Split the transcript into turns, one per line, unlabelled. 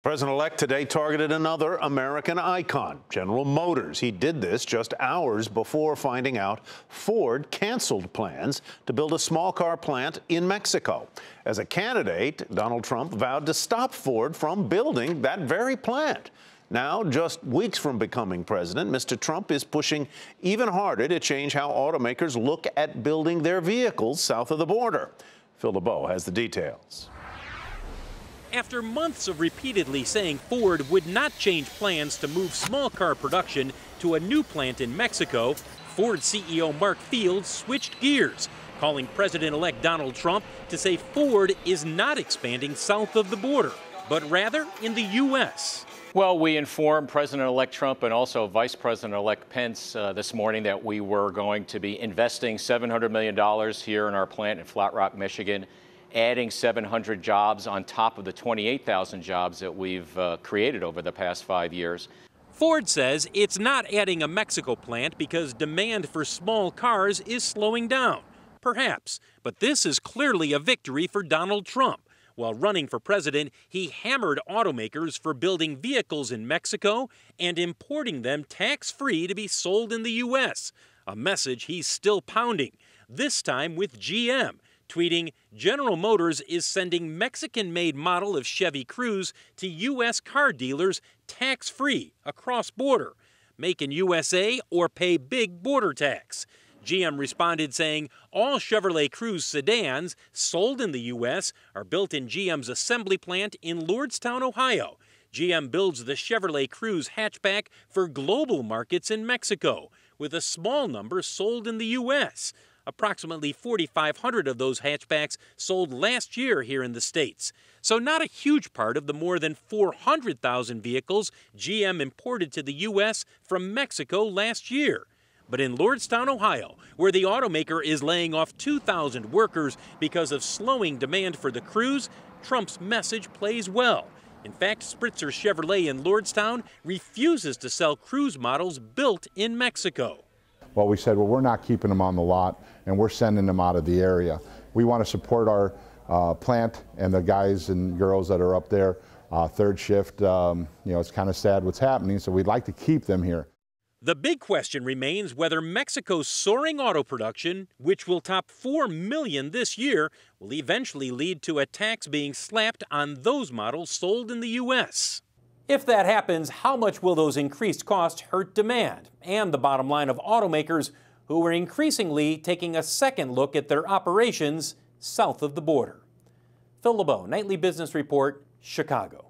President-elect today targeted another American icon, General Motors. He did this just hours before finding out Ford canceled plans to build a small car plant in Mexico. As a candidate, Donald Trump vowed to stop Ford from building that very plant. Now, just weeks from becoming president, Mr. Trump is pushing even harder to change how automakers look at building their vehicles south of the border. Phil LeBeau has the details.
After months of repeatedly saying Ford would not change plans to move small car production to a new plant in Mexico, Ford CEO Mark Fields switched gears, calling President-elect Donald Trump to say Ford is not expanding south of the border, but rather in the U.S.
Well, we informed President-elect Trump and also Vice President-elect Pence this morning that we were going to be investing $700 million here in our plant in Flat Rock, Michigan, adding 700 jobs on top of the 28,000 jobs that we've created over the past 5 years.
Ford says it's not adding a Mexico plant because demand for small cars is slowing down. Perhaps, but this is clearly a victory for Donald Trump. While running for president, he hammered automakers for building vehicles in Mexico and importing them tax-free to be sold in the U.S., a message he's still pounding, this time with GM, tweeting, General Motors is sending Mexican-made model of Chevy Cruze to U.S. car dealers tax-free across border. Make in USA or pay big border tax. GM responded saying all Chevrolet Cruze sedans sold in the U.S. are built in GM's assembly plant in Lordstown, Ohio. GM builds the Chevrolet Cruze hatchback for global markets in Mexico, with a small number sold in the U.S. Approximately 4,500 of those hatchbacks sold last year here in the States. So not a huge part of the more than 400,000 vehicles GM imported to the U.S. from Mexico last year. But in Lordstown, Ohio, where the automaker is laying off 2,000 workers because of slowing demand for the Cruze, Trump's message plays well. In fact, Spritzer Chevrolet in Lordstown refuses to sell Cruze models built in Mexico.
Well, we said, well, we're not keeping them on the lot, and we're sending them out of the area. We want to support our plant and the guys and girls that are up there. Third shift, it's kind of sad what's happening, so we'd like to keep them here.
The big question remains whether Mexico's soaring auto production, which will top 4 million this year, will eventually lead to a tax being slapped on those models sold in the U.S. If that happens, how much will those increased costs hurt demand and the bottom line of automakers who are increasingly taking a second look at their operations south of the border? Phil LeBeau, Nightly Business Report, Chicago.